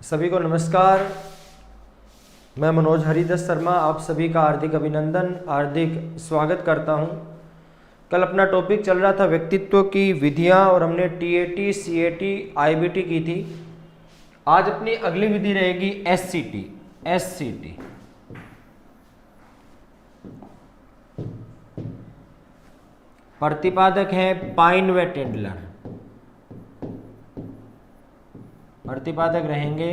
सभी को नमस्कार। मैं मनोज हरिदास शर्मा आप सभी का हार्दिक अभिनंदन, हार्दिक स्वागत करता हूं। कल अपना टॉपिक चल रहा था व्यक्तित्व की विधियां और हमने टीएटी, सीएटी, आईबीटी की थी। आज अपनी अगली विधि रहेगी एससीटी। प्रतिपादक हैं पाइन व टेंडलर। प्रतिपादक रहेंगे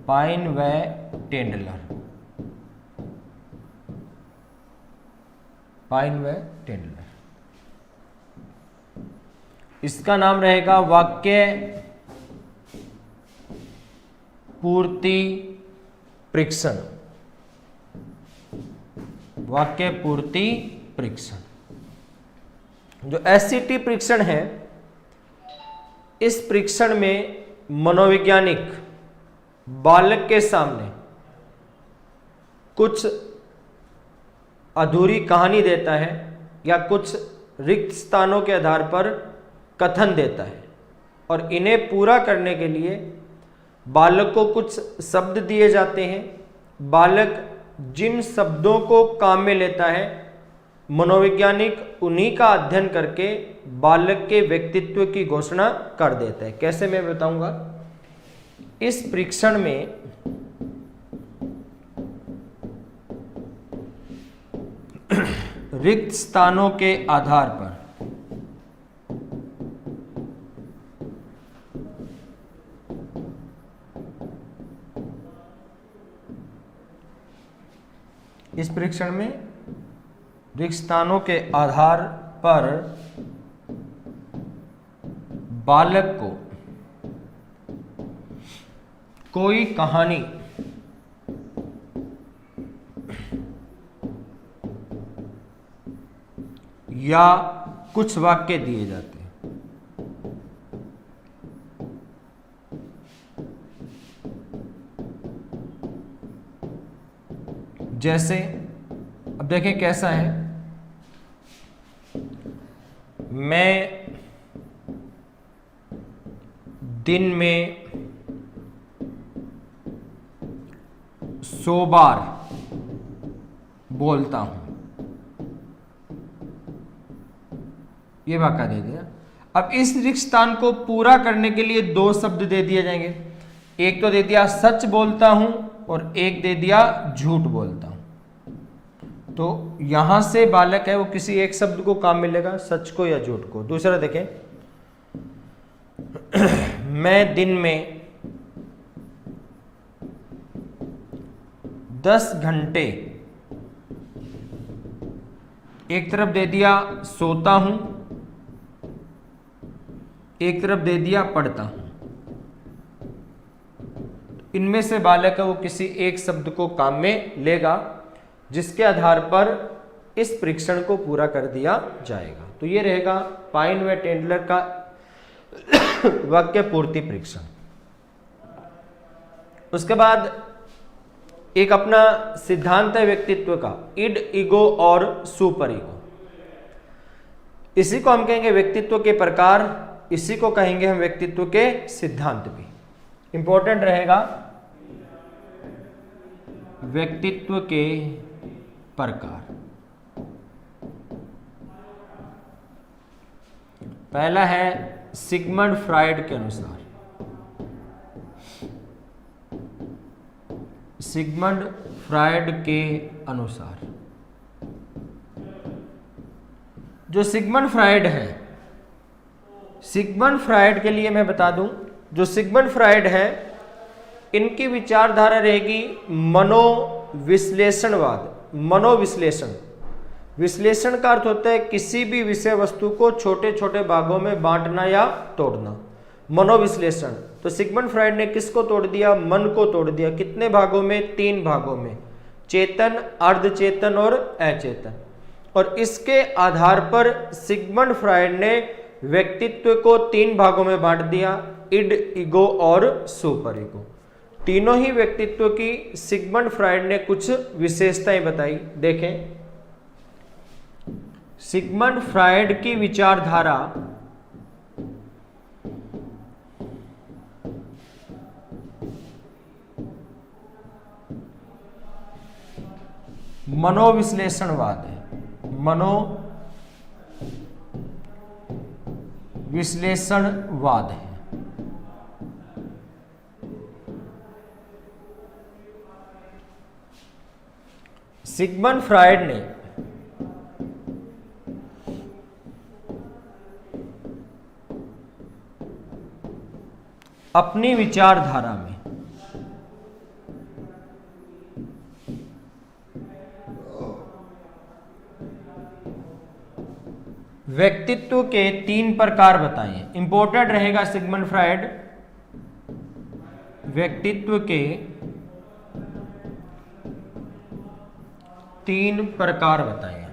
पाइन व टेंडलर। इसका नाम रहेगा वाक्य पूर्ति परीक्षण। वाक्य पूर्ति परीक्षण। जो एससीटी परीक्षण है, इस परीक्षण में मनोवैज्ञानिक बालक के सामने कुछ अधूरी कहानी देता है या कुछ रिक्त स्थानों के आधार पर कथन देता है और इन्हें पूरा करने के लिए बालक को कुछ शब्द दिए जाते हैं। बालक जिन शब्दों को काम में लेता है, मनोवैज्ञानिक उन्हीं का अध्ययन करके बालक के व्यक्तित्व की घोषणा कर देता है। कैसे, मैं बताऊंगा। इस परीक्षण में रिक्त स्थानों के आधार पर रिक्त स्थानों के आधार पर बालक को कोई कहानी या कुछ वाक्य दिए जाते हैं। जैसे अब देखें कैसा है। मैं दिन में 100 बार बोलता हूं। ये वाक्य दे दिया। अब इस रिक्त स्थान को पूरा करने के लिए दो शब्द दे दिए जाएंगे। एक तो दे दिया सच बोलता हूं और एक दे दिया झूठ बोलता हूं। तो यहां से बालक है वो किसी एक शब्द को काम मिलेगा, सच को या झूठ को। दूसरा देखें, मैं दिन में 10 घंटे, एक तरफ दे दिया सोता हूं, एक तरफ दे दिया पढ़ता हूं। इनमें से बालक है वो किसी एक शब्द को काम में लेगा, जिसके आधार पर इस परीक्षण को पूरा कर दिया जाएगा। तो ये रहेगा पाइन व टेंडलर का वाक्य पूर्ति परीक्षण। उसके बाद एक अपना सिद्धांत है व्यक्तित्व का, इड, ईगो और सुपर ईगो। इसी को हम कहेंगे व्यक्तित्व के प्रकार, इसी को कहेंगे हम व्यक्तित्व के सिद्धांत भी। इंपॉर्टेंट रहेगा व्यक्तित्व के प्रकार। पहला है सिगमंड फ्राइड के अनुसार। सिगमंड फ्राइड के अनुसार जो सिगमंड फ्राइड है, सिगमंड फ्राइड के लिए मैं बता दूं, जो सिगमंड फ्राइड है इनकी विचारधारा रहेगी मनोविश्लेषणवाद। मनोविश्लेषण, विश्लेषण का अर्थ होता है किसी भी विषय वस्तु को छोटे छोटे भागों में बांटना या तोड़ना। मनोविश्लेषण। तो सिगमंड फ्राइड ने किसको तोड़ दिया? मन को तोड़ दिया। कितने भागों में? 3 भागों में, चेतन, अर्धचेतन और अचेतन। और इसके आधार पर सिगमंड फ्राइड ने व्यक्तित्व को 3 भागों में बांट दिया, इड, ईगो और सुपर ईगो। तीनों ही व्यक्तित्व की सिगमंड फ्राइड ने कुछ विशेषताएं बताई। देखें, सिगमंड फ्राइड की विचारधारा मनोविश्लेषणवाद है, मनोविश्लेषणवाद है। सिगमंड फ्रायड ने अपनी विचारधारा में व्यक्तित्व के 3 प्रकार बताए। इंपॉर्टेंट रहेगा सिगमंड फ्रायड व्यक्तित्व के 3 प्रकार बताए।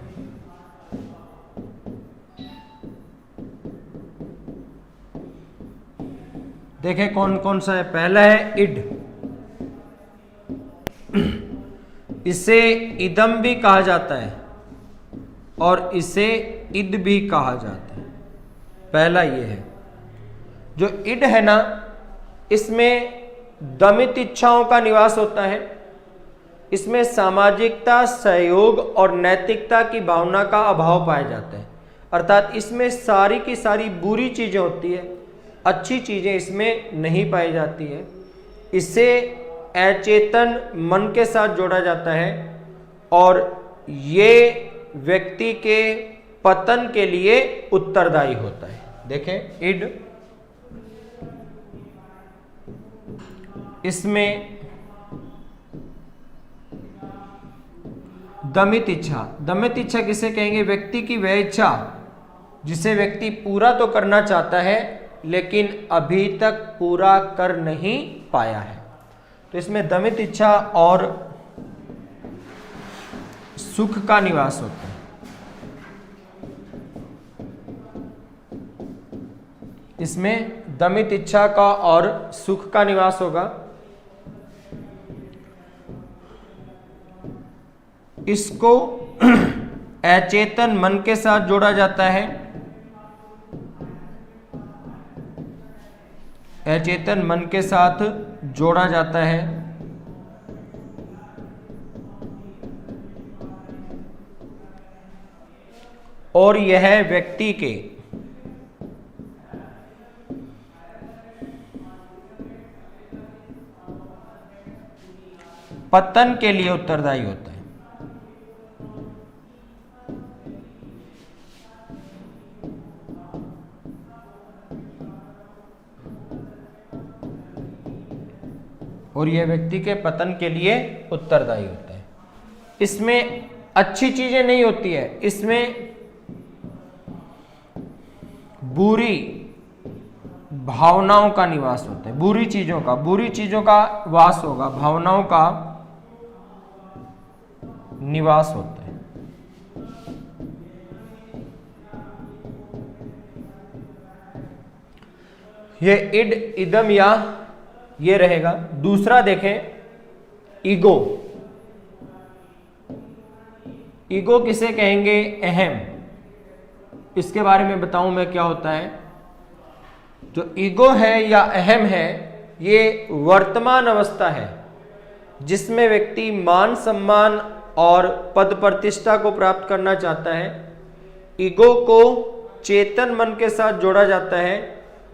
देखें कौन कौन सा है। पहला है इड, इसे इदम भी कहा जाता है और इसे इद भी कहा जाता है। पहला ये है। जो इड है ना, इसमें दमित इच्छाओं का निवास होता है। इसमें सामाजिकता, सहयोग और नैतिकता की भावना का अभाव पाया जाता है। अर्थात इसमें सारी की सारी बुरी चीजें होती है, अच्छी चीजें इसमें नहीं पाई जाती है। इसे अचेतन मन के साथ जोड़ा जाता है और ये व्यक्ति के पतन के लिए उत्तरदायी होता है। देखें इड, इसमें दमित इच्छा, दमित इच्छा किसे कहेंगे? व्यक्ति की वह इच्छा जिसे व्यक्ति पूरा तो करना चाहता है लेकिन अभी तक पूरा कर नहीं पाया है। तो इसमें दमित इच्छा और सुख का निवास होता है। इसमें दमित इच्छा का और सुख का निवास होगा। इसको अचेतन मन के साथ जोड़ा जाता है। अचेतन मन के साथ जोड़ा जाता है और यह व्यक्ति के पतन के लिए उत्तरदायी होता है। और यह व्यक्ति के पतन के लिए उत्तरदायी होता है। इसमें अच्छी चीजें नहीं होती है, इसमें बुरी भावनाओं का निवास होता है। बुरी चीजों का वास होगा, भावनाओं का निवास होता है। ये इड, इदम या ये रहेगा। दूसरा देखें ईगो। ईगो किसे कहेंगे? अहम। इसके बारे में बताऊं मैं क्या होता है। जो ईगो है या अहम है, ये वर्तमान अवस्था है जिसमें व्यक्ति मान सम्मान और पद प्रतिष्ठा को प्राप्त करना चाहता है। ईगो को चेतन मन के साथ जोड़ा जाता है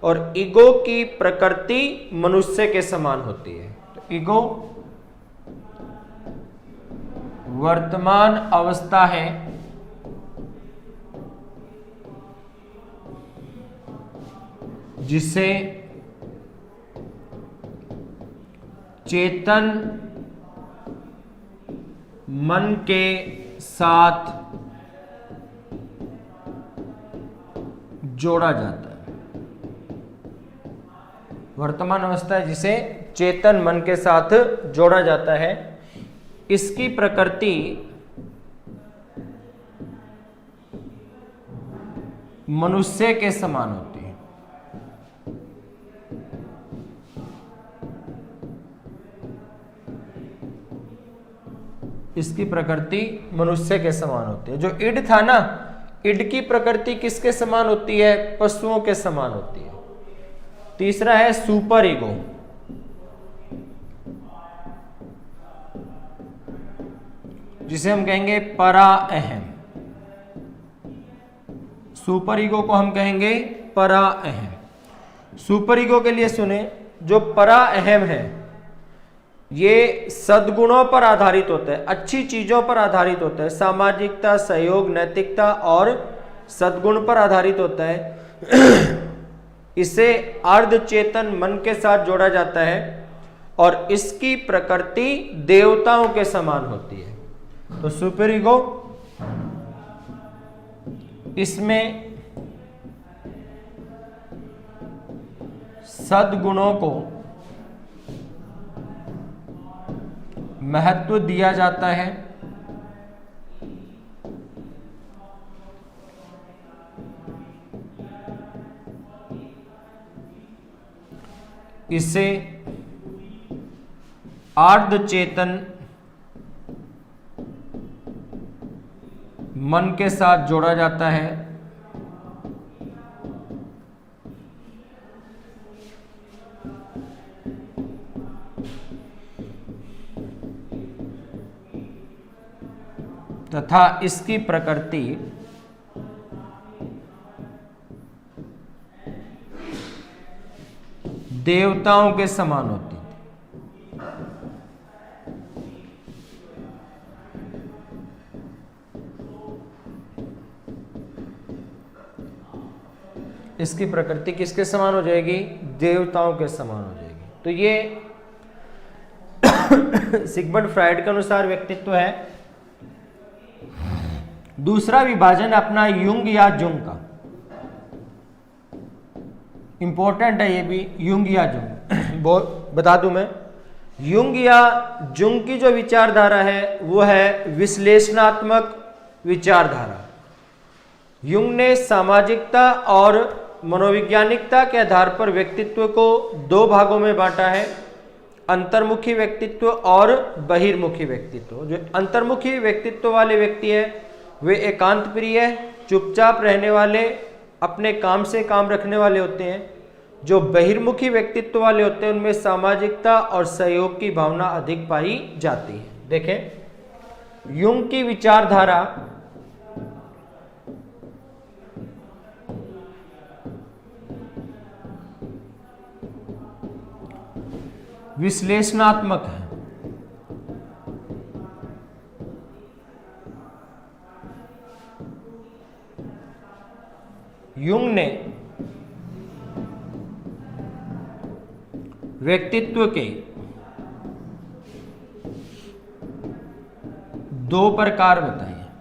और ईगो की प्रकृति मनुष्य के समान होती है। तो ईगो वर्तमान अवस्था है जिसे चेतन मन के साथ जोड़ा जाता है। वर्तमान अवस्था है जिसे चेतन मन के साथ जोड़ा जाता है। इसकी प्रकृति मनुष्य के समान होती है। इसकी प्रकृति मनुष्य के समान होती है। जो इड था ना, इड की प्रकृति किसके समान होती है? पशुओं के समान होती है। तीसरा है सुपर ईगो। जिसे हम कहेंगे परा अहम। सुपर ईगो को हम कहेंगे परा अहम। सुपर ईगो के लिए सुने, जो परा अहम है ये सद्गुणों पर आधारित होता है, अच्छी चीजों पर आधारित होता है, सामाजिकता, सहयोग, नैतिकता और सद्गुण पर आधारित होता है। इसे अर्धचेतन मन के साथ जोड़ा जाता है और इसकी प्रकृति देवताओं के समान होती है। तो सुपर ईगो, इसमें सद्गुणों को महत्व दिया जाता है, इसे अर्धचेतन मन के साथ जोड़ा जाता है, तथा इसकी प्रकृति देवताओं के समान होती है। इसकी प्रकृति किसके समान हो जाएगी? देवताओं के समान हो जाएगी। तो ये सिगमंड फ्राइड के अनुसार व्यक्तित्व है। दूसरा विभाजन अपना युंग या जुंग का, इंपॉर्टेंट है ये भी, युंग या जुंग। बता दूं मैं, युंग या जुंग की जो विचारधारा है वो है विश्लेषणात्मक विचारधारा। युंग ने सामाजिकता और मनोवैज्ञानिकता के आधार पर व्यक्तित्व को दो भागों में बांटा है, अंतर्मुखी व्यक्तित्व और बहिर्मुखी व्यक्तित्व। जो अंतर्मुखी व्यक्तित्व वाले व्यक्ति है वे एकांत प्रिय, चुपचाप रहने वाले, अपने काम से काम रखने वाले होते हैं। जो बहिर्मुखी व्यक्तित्व वाले होते हैं उनमें सामाजिकता और सहयोग की भावना अधिक पाई जाती है। देखें, युंग की विचारधारा विश्लेषणात्मक है। युंग ने व्यक्तित्व के दो प्रकार बताए हैं।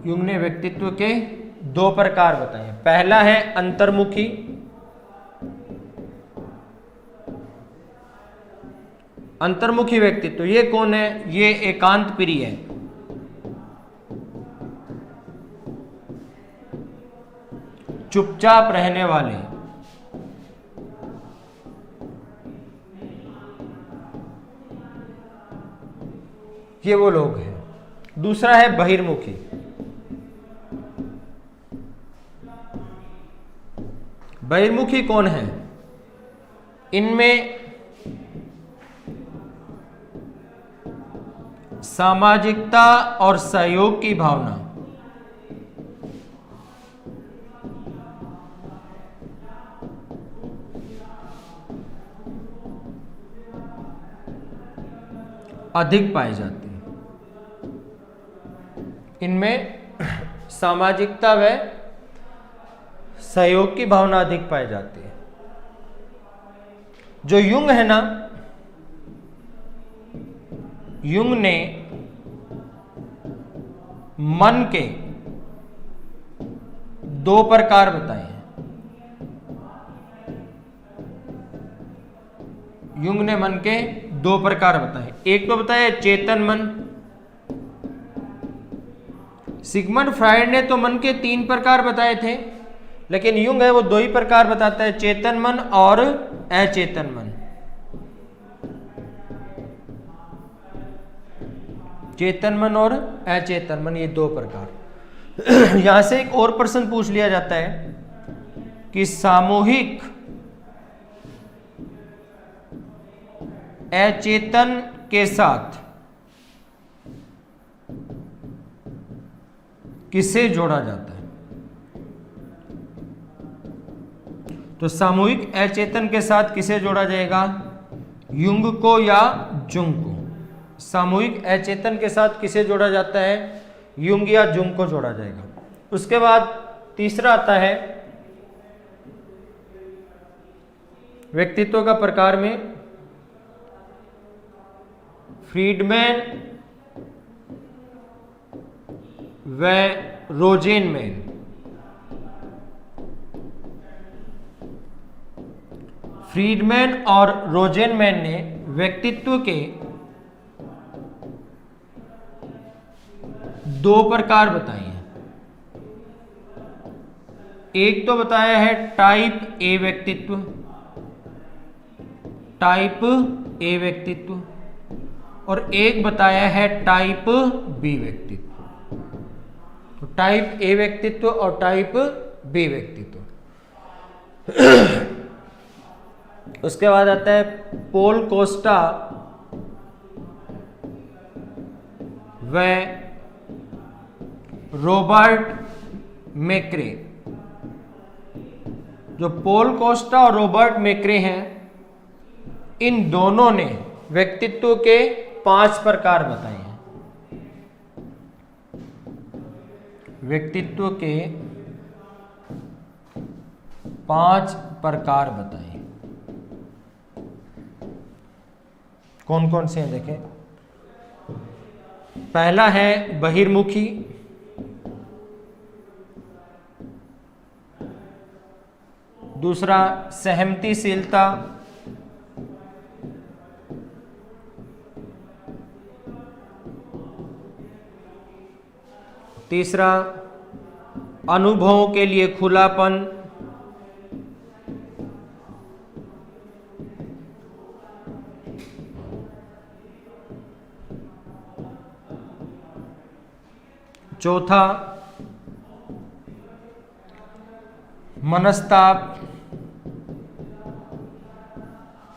युंग ने व्यक्तित्व के दो प्रकार बताए हैं। पहला है अंतर्मुखी, अंतर्मुखी व्यक्तित्व। ये कौन है? ये एकांत प्रिय है, चुपचाप रहने वाले, ये वो लोग हैं। दूसरा है बहिर्मुखी। बहिर्मुखी कौन है? इनमें सामाजिकता और सहयोग की भावना अधिक पाई जाती है। इनमें सामाजिकता व सहयोग की भावना अधिक पाई जाती है। जो युंग है ना, युंग ने मन के दो प्रकार बताए हैं। युंग ने मन के दो प्रकार बताए। एक तो बताया चेतन मन। सिगमंड फ्राइड ने तो मन के तीन प्रकार बताए थे, लेकिन युंग है वो दो ही प्रकार बताता है, चेतन मन और अचेतन मन। चेतन मन और अचेतन मन, ये दो प्रकार। यहां से एक और प्रश्न पूछ लिया जाता है कि सामूहिक अचेतन के साथ किसे जोड़ा जाता है? तो सामूहिक अचेतन के साथ किसे जोड़ा जाएगा? युंग को या जुंग को? सामूहिक अचेतन के साथ किसे जोड़ा जाता है? युंग या जुंग को जोड़ा जाएगा। उसके बाद तीसरा आता है व्यक्तित्व का प्रकार में फ्रीडमैन व रोजेनमैन। फ्रीडमैन और रोजेनमैन ने व्यक्तित्व के दो प्रकार बताए हैं। एक तो बताया है टाइप ए व्यक्तित्व, टाइप ए व्यक्तित्व, और एक बताया है टाइप बी व्यक्तित्व। तो टाइप ए व्यक्तित्व और टाइप बी व्यक्तित्व। उसके बाद आता है पोल कोस्टा व रॉबर्ट मैक्रे। जो पोल कोस्टा और रॉबर्ट मैक्रे हैं, इन दोनों ने व्यक्तित्व के 5 प्रकार बताए हैं। व्यक्तित्व के 5 प्रकार बताए। कौन कौन से हैं देखें। पहला है बहिर्मुखी, दूसरा सहमतिशीलता, तीसरा अनुभवों के लिए खुलापन, चौथा मनस्ताप,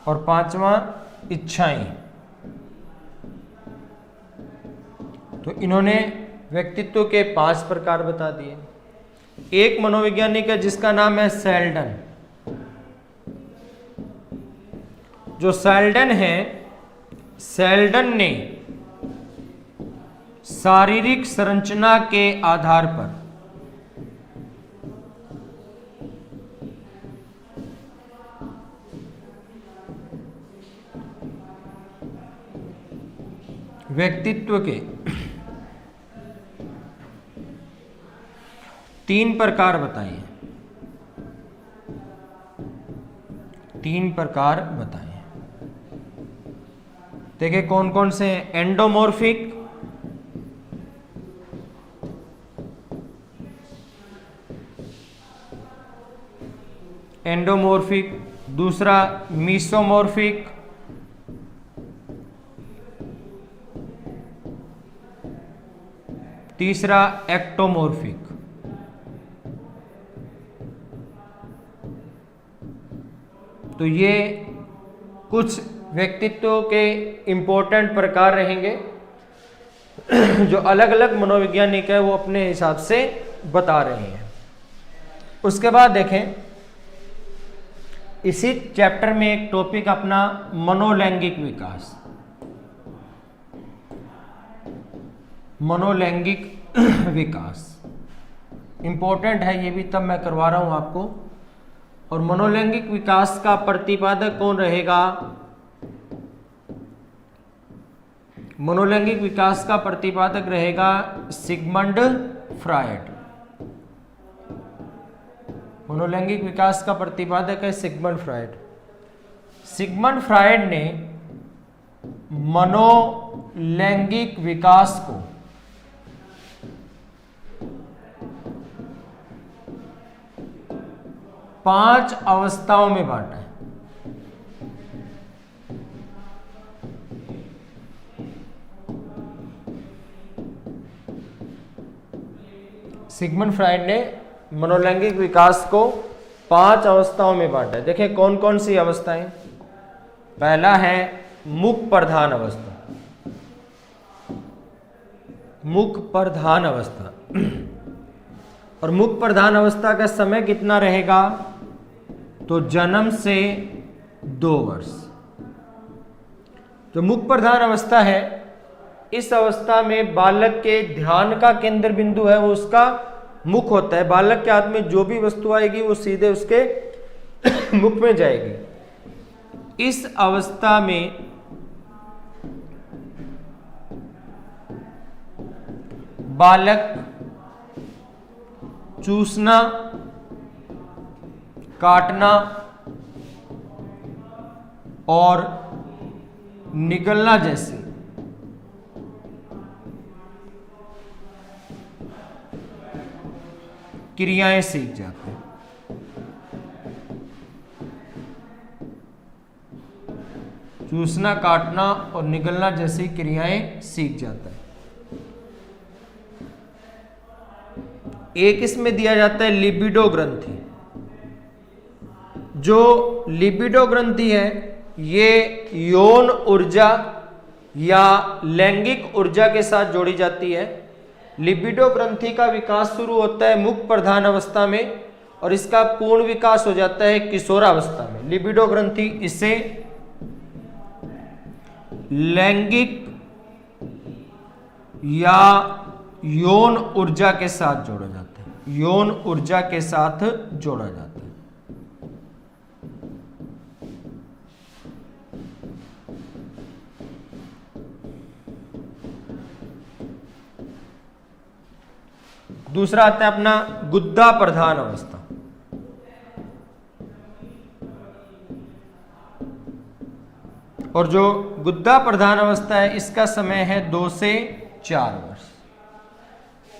और पांचवा इच्छाएं। तो इन्होंने व्यक्तित्व के 5 प्रकार बता दिए। एक मनोवैज्ञानिक है जिसका नाम है सेल्डन। जो सेल्डन है, सेल्डन ने शारीरिक संरचना के आधार पर व्यक्तित्व के 3 प्रकार बताए हैं। 3 प्रकार बताए हैं। देखिए कौन कौन से हैं। एंडोमॉर्फिक, एंडोमॉर्फिक, दूसरा मीसोमॉर्फिक, तीसरा एक्टोमॉर्फिक। तो ये कुछ व्यक्तित्व के इंपॉर्टेंट प्रकार रहेंगे जो अलग अलग मनोवैज्ञानिक है वो अपने हिसाब से बता रहे हैं। उसके बाद देखें, इसी चैप्टर में एक टॉपिक अपना मनोलैंगिक विकास। मनोलैंगिक विकास इंपॉर्टेंट है, ये भी तब मैं करवा रहा हूं आपको। और मनोलैंगिक विकास का प्रतिपादक कौन रहेगा? मनोलैंगिक विकास का प्रतिपादक रहेगा सिगमंड फ्रायड। मनोलैंगिक विकास का प्रतिपादक है सिगमंड फ्रायड। सिगमंड फ्रायड ने मनोलैंगिक विकास को पांच अवस्थाओं में बांटा है। सिगमंड फ्रायड ने मनोलैंगिक विकास को 5 अवस्थाओं में बांटा है। देखिए कौन कौन सी अवस्थाएं। पहला है मुख प्रधान अवस्था, मुख प्रधान अवस्था। और मुख प्रधान अवस्था का समय कितना रहेगा? तो जन्म से 2 वर्ष। जो मुख प्रधान अवस्था है, इस अवस्था में बालक के ध्यान का केंद्र बिंदु है वो उसका मुख होता है। बालक के हाथ में जो भी वस्तु आएगी वो सीधे उसके मुख में जाएगी। इस अवस्था में बालक चूसना, काटना और निगलना जैसी क्रियाएं सीख जाते हैं। चूसना, काटना और निगलना जैसी क्रियाएं सीख जाता है। एक इसमें दिया जाता है लिबिडो ग्रंथि। जो लिबिडो ग्रंथि है ये यौन ऊर्जा या लैंगिक ऊर्जा के साथ जोड़ी जाती है। लिबिडो ग्रंथि का विकास शुरू होता है मुख प्रधान अवस्था में और इसका पूर्ण विकास हो जाता है किशोरावस्था में। लिबिडो ग्रंथि इसे लैंगिक या यौन ऊर्जा के साथ जोड़ा जाता है, यौन ऊर्जा के साथ जोड़ा जाता है। दूसरा आता है अपना गुद्दा प्रधान अवस्था। और जो गुद्दा प्रधान अवस्था है इसका समय है 2 से 4 वर्ष।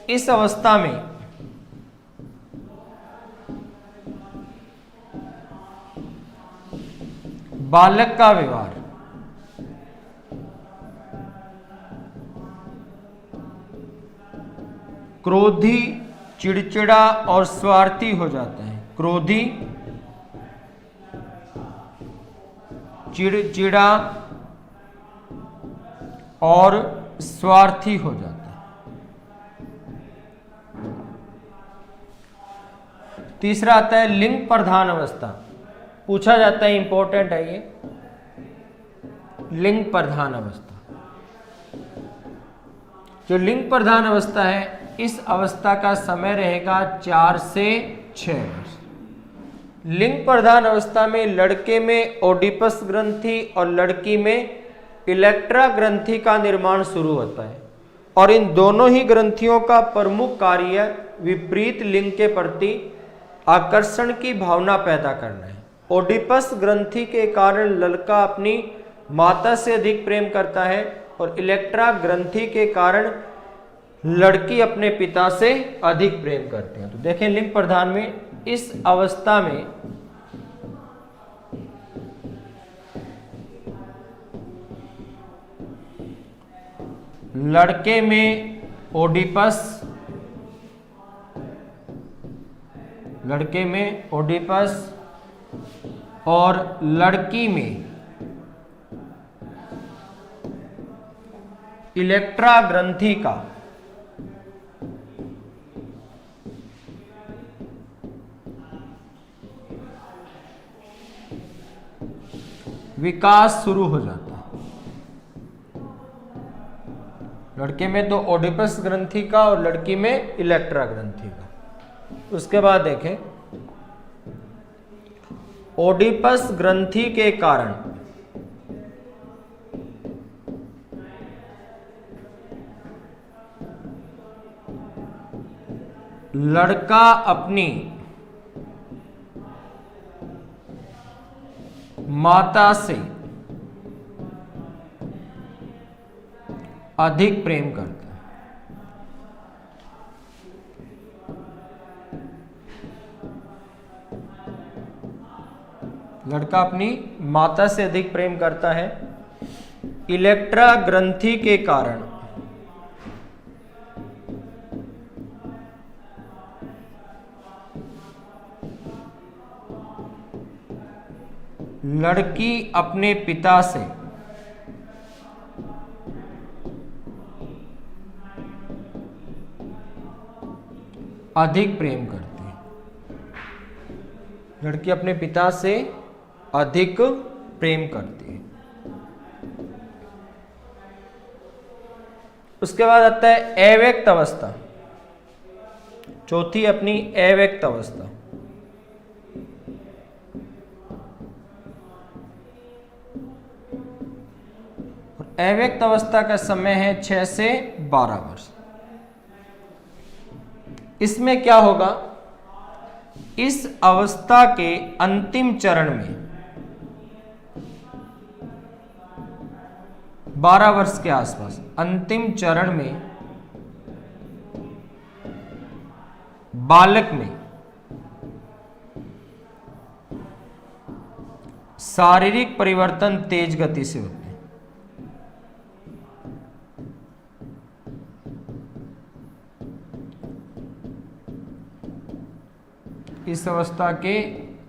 इस अवस्था में बालक का व्यवहार क्रोधी, चिड़चिड़ा और स्वार्थी हो जाता है। क्रोधी, चिड़चिड़ा और स्वार्थी हो जाता है। तीसरा आता है लिंग प्रधान अवस्था। पूछा जाता है, इंपॉर्टेंट है ये, लिंग प्रधान अवस्था। जो लिंग प्रधान अवस्था है इस अवस्था का समय रहेगा 4 से 6 वर्ष। लिंग प्रधान अवस्था में लड़के में ओडिपस ग्रंथि और लड़की में इलेक्ट्रा ग्रंथि का निर्माण शुरू होता है और इन दोनों ही ग्रंथियों का प्रमुख कार्य विपरीत लिंग के प्रति आकर्षण की भावना पैदा करना है। ओडिपस ग्रंथि के कारण लड़का अपनी माता से अधिक प्रेम करता है और इलेक्ट्रा ग्रंथि के कारण लड़की अपने पिता से अधिक प्रेम करते हैं। तो देखें लिंग प्रधान में इस अवस्था में लड़के में ओडिपस, लड़के में ओडिपस और लड़की में इलेक्ट्रा ग्रंथि का विकास शुरू हो जाता है। लड़के में तो ओडिपस ग्रंथि का और लड़की में इलेक्ट्रा ग्रंथि का। उसके बाद देखें ओडिपस ग्रंथि के कारण लड़का अपनी माता से अधिक प्रेम करता है। लड़का अपनी माता से अधिक प्रेम करता है। इलेक्ट्रा ग्रंथि के कारण लड़की अपने पिता से अधिक प्रेम करती है। लड़की अपने पिता से अधिक प्रेम करती है। उसके बाद आता है अव्यक्त अवस्था। चौथी अपनी अव्यक्त अवस्था। अव्यक्त अवस्था का समय है 6 से 12 वर्ष। इसमें क्या होगा, इस अवस्था के अंतिम चरण में 12 वर्ष के आसपास अंतिम चरण में बालक में शारीरिक परिवर्तन तेज गति से होते हैं। इस अवस्था के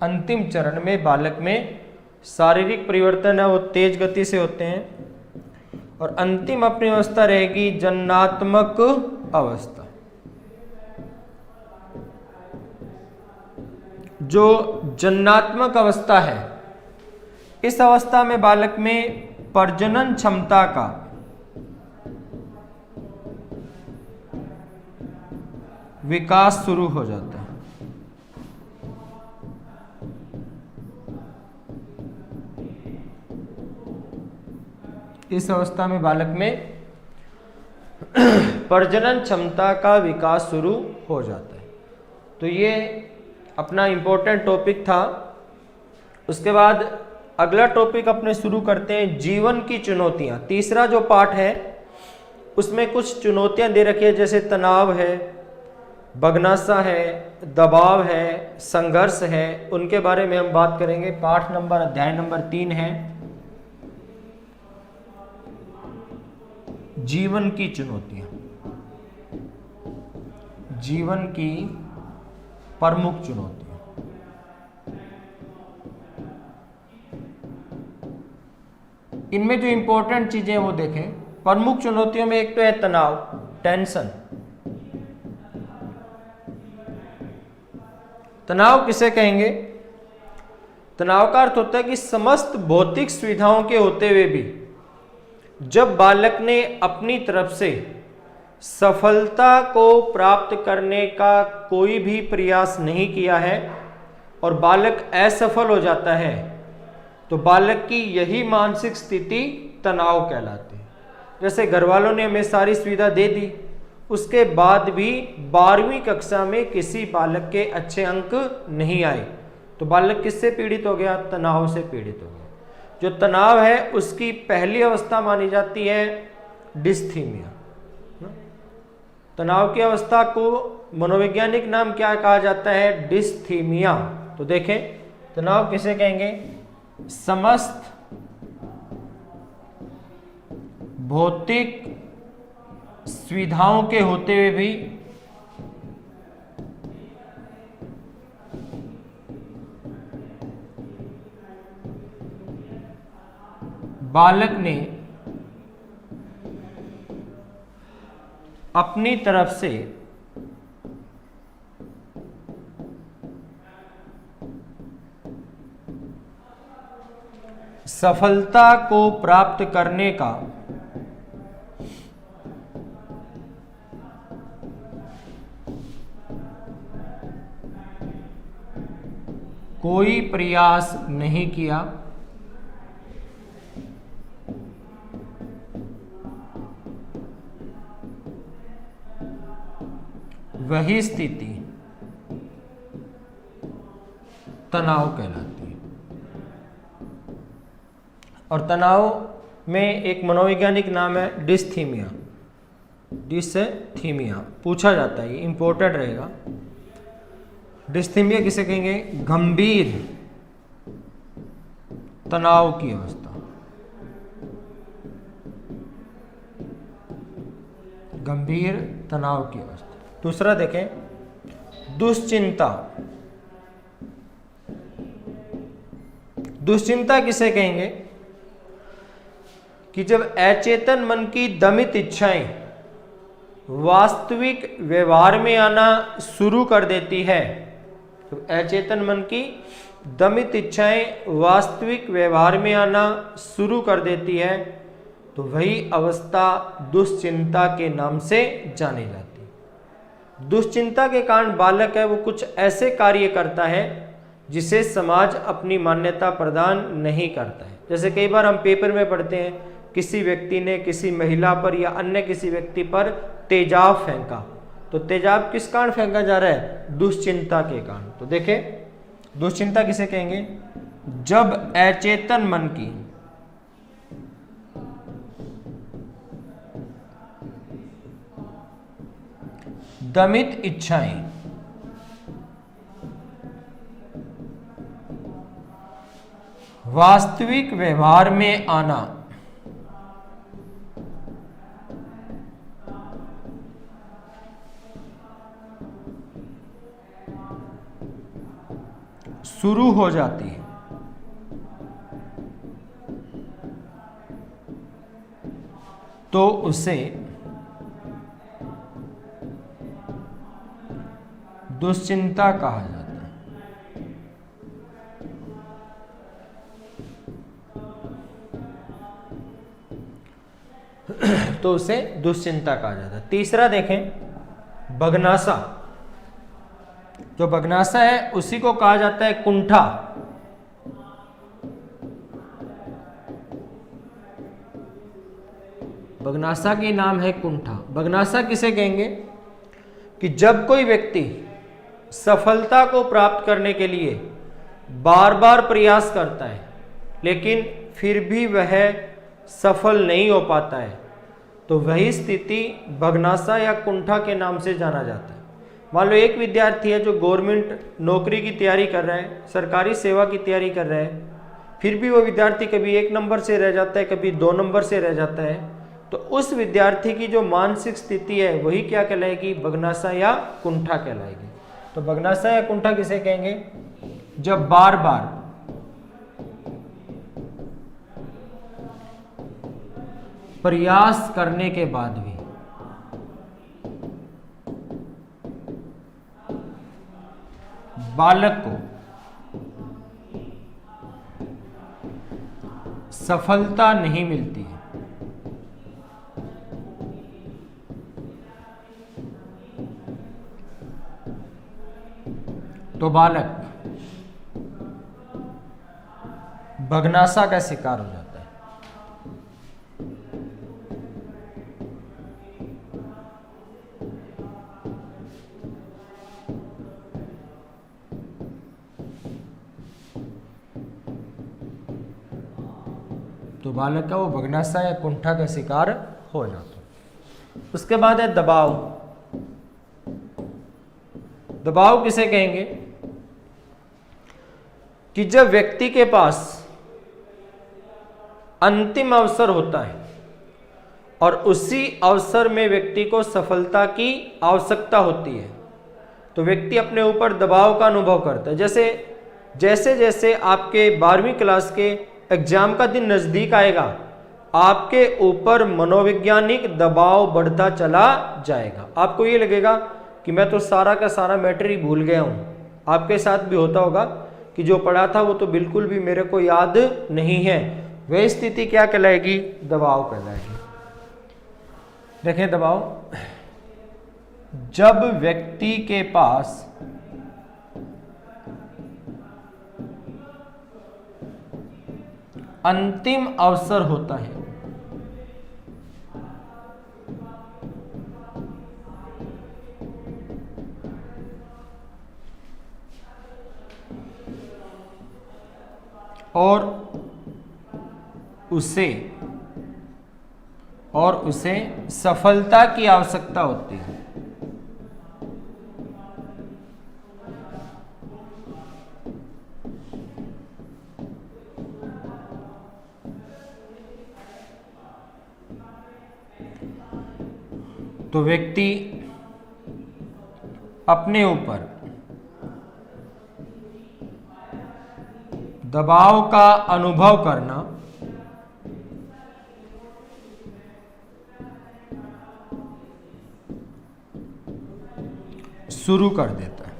अंतिम चरण में बालक में शारीरिक परिवर्तन है वो तेज गति से होते हैं। और अंतिम अपनी अवस्था रहेगी जन्नात्मक अवस्था। जो जन्नात्मक अवस्था है, इस अवस्था में बालक में प्रजनन क्षमता का विकास शुरू हो जाता है। इस अवस्था में बालक में प्रजनन क्षमता का विकास शुरू हो जाता है। तो ये अपना इंपॉर्टेंट टॉपिक था। उसके बाद अगला टॉपिक अपने शुरू करते हैं, जीवन की चुनौतियां। तीसरा जो पार्ट है उसमें कुछ चुनौतियां दे रखी है, जैसे तनाव है, बगनासा है, दबाव है, संघर्ष है। उनके बारे में हम बात करेंगे। पाठ नंबर अध्याय नंबर 3 है जीवन की चुनौतियां। जीवन की प्रमुख चुनौतियां। इनमें जो इंपॉर्टेंट चीजें वो देखें। प्रमुख चुनौतियों में एक तो है तनाव, टेंशन। तनाव किसे कहेंगे? तनाव का अर्थ होता है कि समस्त भौतिक सुविधाओं के होते हुए भी जब बालक ने अपनी तरफ से सफलता को प्राप्त करने का कोई भी प्रयास नहीं किया है और बालक असफल हो जाता है, तो बालक की यही मानसिक स्थिति तनाव कहलाती है। जैसे घर वालों ने हमें सारी सुविधा दे दी, उसके बाद भी 12वीं कक्षा में किसी बालक के अच्छे अंक नहीं आए, तो बालक किससे पीड़ित हो गया? तनाव से पीड़ित हो गया। जो तनाव है उसकी पहली अवस्था मानी जाती है डिस्थीमिया। तनाव की अवस्था को मनोवैज्ञानिक नाम क्या कहा जाता है? डिस्थीमिया। तो देखें, तनाव किसे कहेंगे? समस्त भौतिक सुविधाओं के होते हुए भी बालक ने अपनी तरफ से सफलता को प्राप्त करने का कोई प्रयास नहीं किया। वही स्थिति तनाव कहलाती है। और तनाव में एक मनोवैज्ञानिक नाम है डिस्थीमिया। डिस्थीमिया पूछा जाता है, ये इंपॉर्टेंट रहेगा। डिस्थीमिया किसे कहेंगे? गंभीर तनाव की अवस्था। गंभीर तनाव की अवस्था। दूसरा देखें, दुश्चिंता। दुश्चिंता किसे कहेंगे? कि जब अचेतन मन की दमित इच्छाएं वास्तविक व्यवहार में आना शुरू कर देती है, तो अचेतन मन की दमित इच्छाएं वास्तविक व्यवहार में आना शुरू कर देती है, तो वही अवस्था दुश्चिंता के नाम से जानी जाती है। दुश्चिंता के कारण बालक है वो कुछ ऐसे कार्य करता है जिसे समाज अपनी मान्यता प्रदान नहीं करता है। जैसे कई बार हम पेपर में पढ़ते हैं किसी व्यक्ति ने किसी महिला पर या अन्य किसी व्यक्ति पर तेजाब फेंका, तो तेजाब किस कारण फेंका जा रहा है? दुश्चिंता के कारण। तो देखें दुश्चिंता किसे कहेंगे? जब अचेतन मन की दमित इच्छाएं वास्तविक व्यवहार में आना शुरू हो जाती है, तो उसे दुश्चिंता कहा जाता है। तो उसे दुश्चिंता कहा जाता है। तीसरा देखें बगनासा। जो बगनासा है उसी को कहा जाता है कुंठा। बगनासा के नाम है कुंठा। बगनासा किसे कहेंगे? कि जब कोई व्यक्ति सफलता को प्राप्त करने के लिए बार बार प्रयास करता है लेकिन फिर भी वह सफल नहीं हो पाता है, तो वही स्थिति बगनासा या कुंठा के नाम से जाना जाता है। मान लो एक विद्यार्थी है जो गवर्नमेंट नौकरी की तैयारी कर रहा है, सरकारी सेवा की तैयारी कर रहा है, फिर भी वो विद्यार्थी कभी 1 नंबर से रह जाता है, कभी 2 नंबर से रह जाता है, तो उस विद्यार्थी की जो मानसिक स्थिति है वही क्या कहलाएगी? बगनासा या कुंठा कहलाएगी। तो बगनासा या कुंठा किसे कहेंगे? जब बार बार प्रयास करने के बाद भी बालक को सफलता नहीं मिलती है, तो बालक बगनासा का शिकार हो जाता है। तो बालक का वो बगनासा या कुंठा का शिकार हो जाता है। उसके बाद है दबाव। दबाव किसे कहेंगे? कि जब व्यक्ति के पास अंतिम अवसर होता है और उसी अवसर में व्यक्ति को सफलता की आवश्यकता होती है, तो व्यक्ति अपने ऊपर दबाव का अनुभव करता है। जैसे जैसे आपके 12वीं क्लास के एग्जाम का दिन नजदीक आएगा, आपके ऊपर मनोवैज्ञानिक दबाव बढ़ता चला जाएगा। आपको ये लगेगा कि मैं तो सारा का सारा मैटर ही भूल गया हूं। आपके साथ भी होता होगा कि जो पढ़ा था वो तो बिल्कुल भी मेरे को याद नहीं है। वह स्थिति क्या कहलाएगी? दबाव कहलाएगी। देखें दबाव, जब व्यक्ति के पास अंतिम अवसर होता है और उसे सफलता की आवश्यकता होती है, तो व्यक्ति अपने ऊपर दबाव का अनुभव करना शुरू कर देता है।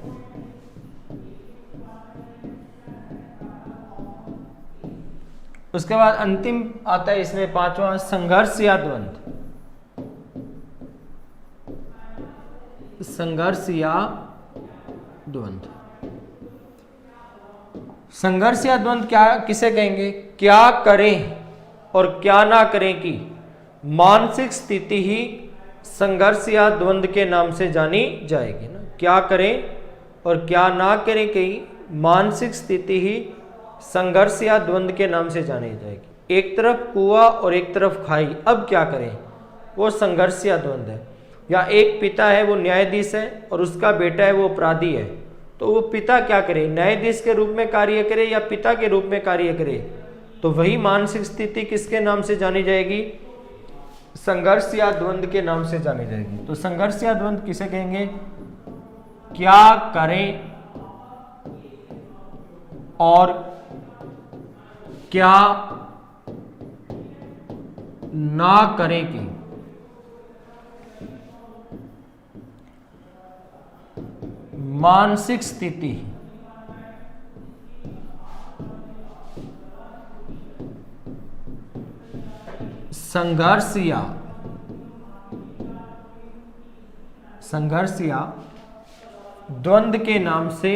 उसके बाद अंतिम आता है इसमें पांचवा, संघर्ष या द्वंद्व। संघर्ष या द्वंद्व। संघर्ष या द्वंद्व क्या किसे कहेंगे? क्या करें और क्या ना करें की मानसिक स्थिति ही संघर्ष या द्वंद्व के नाम से जानी जाएगी ना। क्या करें और क्या ना करें की मानसिक स्थिति ही संघर्ष या द्वंद्व के नाम से जानी जाएगी। एक तरफ कुआं और एक तरफ खाई, अब क्या करें, वो संघर्ष या द्वंद्व है। या एक पिता है वो न्यायाधीश है और उसका बेटा है वो अपराधी है, तो वो पिता क्या करे, न्यायाधीश के रूप में कार्य करे या पिता के रूप में कार्य करे, तो वही मानसिक स्थिति किसके नाम से जानी जाएगी? संघर्ष या द्वंद्व के नाम से जानी जाएगी। तो संघर्ष या द्वंद्व किसे कहेंगे? क्या करें और क्या ना करें की मानसिक स्थिति संघर्ष या द्वंद्व के नाम से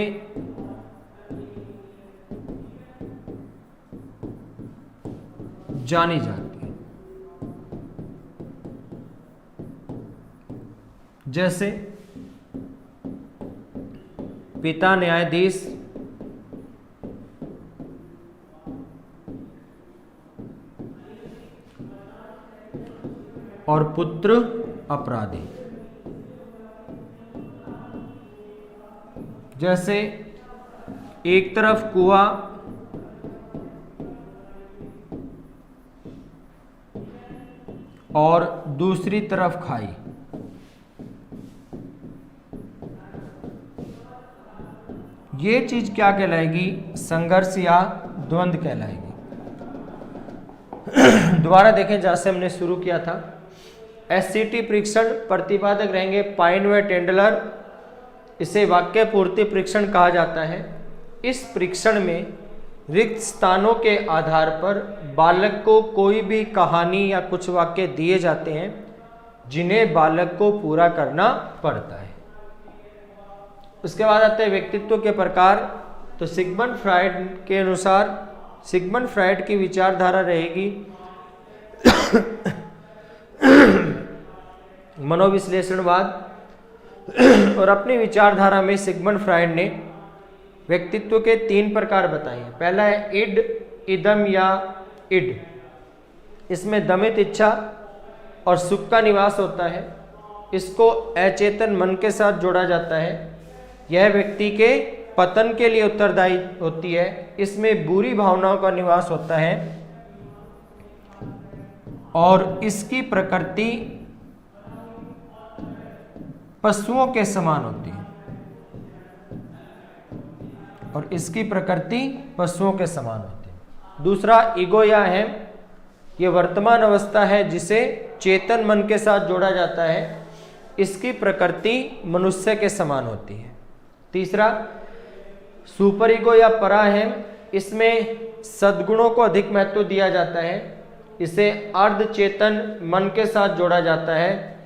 जानी जाती है। जैसे पिता न्यायाधीश और पुत्र अपराधी। जैसे एक तरफ कुआं और दूसरी तरफ खाई, ये चीज क्या कहलाएगी? संघर्ष या द्वंद्व कहलाएगी। दोबारा देखें जहां से हमने शुरू किया था। एससीटी परीक्षण प्रतिपादक रहेंगे पाइन व टेंडलर। इसे वाक्य पूर्ति परीक्षण कहा जाता है। इस परीक्षण में रिक्त स्थानों के आधार पर बालक को कोई भी कहानी या कुछ वाक्य दिए जाते हैं जिन्हें बालक को पूरा करना पड़ता है। उसके बाद आते हैं व्यक्तित्व के प्रकार। तो सिगमंड फ्रायड के अनुसार सिगमंड फ्रायड की विचारधारा रहेगी मनोविश्लेषणवाद। और अपनी विचारधारा में सिगमंड फ्रायड ने व्यक्तित्व के 3 प्रकार बताए हैं। पहला है इड, इदम या इड। इसमें दमित इच्छा और सुख का निवास होता है। इसको अचेतन मन के साथ जोड़ा जाता है। यह व्यक्ति के पतन के लिए उत्तरदायी होती है। इसमें बुरी भावनाओं का निवास होता है और इसकी प्रकृति पशुओं के समान होती है। और इसकी प्रकृति पशुओं के समान होती है। दूसरा ईगो या अहम, ये वर्तमान अवस्था है जिसे चेतन मन के साथ जोड़ा जाता है। इसकी प्रकृति मनुष्य के समान होती है। तीसरा सुपर ईगो या परा अहम, इसमें सद्गुणों को अधिक महत्व दिया जाता है। इसे अर्ध चेतन मन के साथ जोड़ा जाता है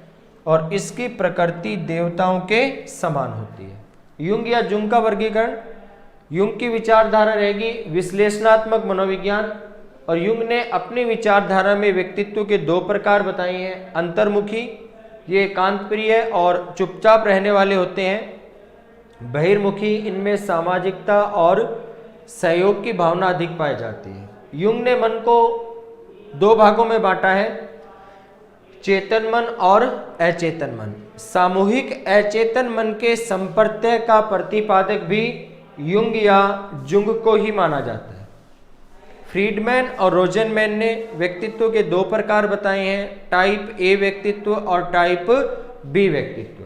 और इसकी प्रकृति देवताओं के समान होती है। युंग या जुंग का वर्गीकरण। युंग की विचारधारा रहेगी विश्लेषणात्मक मनोविज्ञान। और युंग ने अपनी विचारधारा में व्यक्तित्व के 2 प्रकार बताए हैं। अंतर्मुखी, ये एकांत प्रिय और चुपचाप रहने वाले होते हैं। बहिर्मुखी, इनमें सामाजिकता और सहयोग की भावना अधिक पाई जाती है। युंग ने मन को 2 भागों में बांटा है, चेतन मन और अचेतन मन। सामूहिक अचेतन मन के संप्रत्यय का प्रतिपादक भी युंग या जुंग को ही माना जाता है। फ्रीडमैन और रोजनमैन ने व्यक्तित्व के 2 प्रकार बताए हैं, टाइप ए व्यक्तित्व और टाइप बी व्यक्तित्व।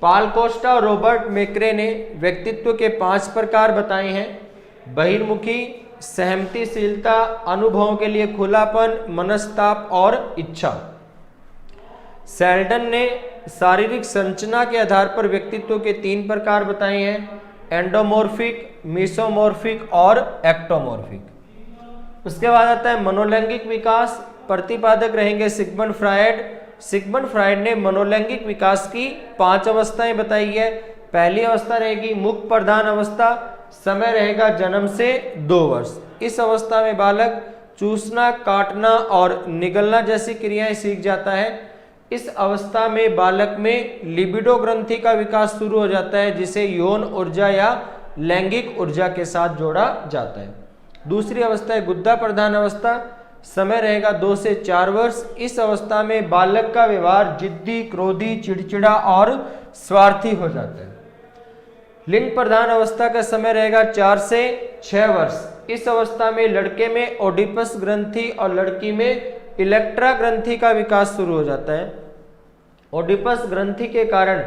पाल कोस्टा और रॉबर्ट मैक्रे ने व्यक्तित्व के 5 प्रकार बताए हैं। बहिर्मुखी, सहमतिशीलता, अनुभवों के लिए खुलापन, मनस्ताप और इच्छा। सेल्डन ने शारीरिक संरचना के आधार पर व्यक्तित्व के 3 प्रकार बताए हैं, एंडोमॉर्फिक, मेसोमॉर्फिक और एक्टोमॉर्फिक। उसके बाद आता है मनोलैंगिक विकास, प्रतिपादक रहेंगे सिगमंड फ्रायड। सिगमंड फ्रायड ने मनोलैंगिक विकास की 5 अवस्थाएं बताई है। पहली अवस्था रहेगी मुख प्रधान अवस्था, समय रहेगा जन्म से 2 वर्ष। इस अवस्था में बालक चूसना, काटना और निगलना जैसी क्रियाएं सीख जाता है। इस अवस्था में बालक में लिबिडो ग्रंथि का विकास शुरू हो जाता है, जिसे यौन ऊर्जा या लैंगिक ऊर्जा के साथ जोड़ा जाता है। दूसरी अवस्था है गुद्दा प्रधान अवस्था, समय रहेगा 2 से 4 वर्ष। इस अवस्था में बालक का व्यवहार जिद्दी, क्रोधी, चिड़चिड़ा और स्वार्थी हो जाता है। लिंग प्रधान अवस्था का समय रहेगा 4 से 6 वर्ष। इस अवस्था में लड़के में ओडिपस ग्रंथि और लड़की में इलेक्ट्रा ग्रंथि का विकास शुरू हो जाता है। ओडिपस ग्रंथि के कारण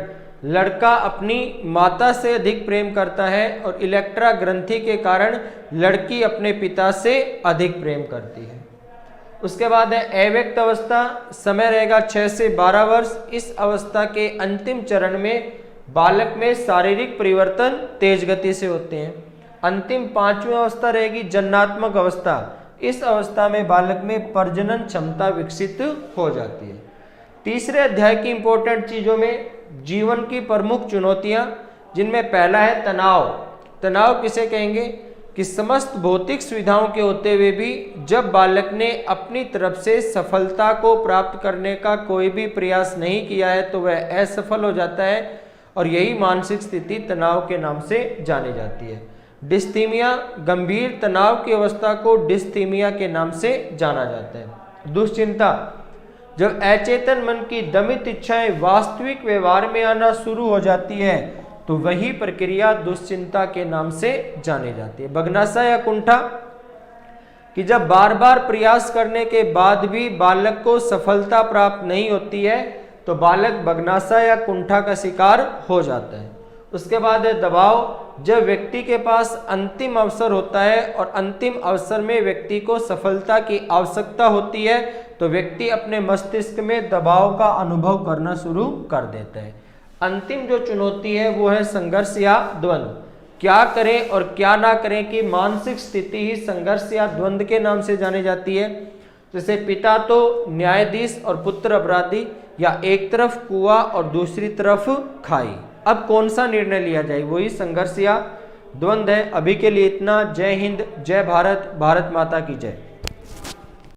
लड़का अपनी माता से अधिक प्रेम करता है और इलेक्ट्रा ग्रंथि के कारण लड़की अपने पिता से अधिक प्रेम करती है। उसके बाद है अव्यक्त अवस्था, समय रहेगा 6 से 12 वर्ष। इस अवस्था के अंतिम चरण में बालक में शारीरिक परिवर्तन तेज गति से होते हैं। अंतिम 5वीं अवस्था रहेगी जन्नात्मक अवस्था। इस अवस्था में बालक में प्रजनन क्षमता विकसित हो जाती है। तीसरे अध्याय की इंपॉर्टेंट चीजों में जीवन की प्रमुख चुनौतियां, जिनमें पहला है तनाव। तनाव किसे कहेंगे कि समस्त भौतिक सुविधाओं के होते हुए भी जब बालक ने अपनी तरफ से सफलता को प्राप्त करने का कोई भी प्रयास नहीं किया है तो वह असफल हो जाता है, और यही मानसिक स्थिति तनाव के नाम से जानी जाती है। डिस्थीमिया, गंभीर तनाव की अवस्था को डिस्थीमिया के नाम से जाना जाता है। दुश्चिंता, जब अचेतन मन की दमित इच्छाएं वास्तविक व्यवहार में आना शुरू हो जाती है तो वही प्रक्रिया दुश्चिंता के नाम से जानी जाती है। बगनासा या कुंठा, कि जब बार बार प्रयास करने के बाद भी बालक को सफलता प्राप्त नहीं होती है तो बालक बगनासा या कुंठा का शिकार हो जाता है। उसके बाद है दबाव, जब व्यक्ति के पास अंतिम अवसर होता है और अंतिम अवसर में व्यक्ति को सफलता की आवश्यकता होती है तो व्यक्ति अपने मस्तिष्क में दबाव का अनुभव करना शुरू कर देता है। अंतिम जो चुनौती है वो है संघर्ष या द्वंद्व। क्या करें और क्या ना करें की मानसिक स्थिति ही संघर्ष या द्वंद्व के नाम से जानी जाती है। जैसे पिता तो न्यायाधीश और पुत्र अपराधी, या एक तरफ कुआं और दूसरी तरफ खाई। अब कौन सा निर्णय लिया जाए, वही संघर्ष या द्वंद्व है। अभी के लिए इतना। जय हिंद, जय भारत, भारत माता की जय।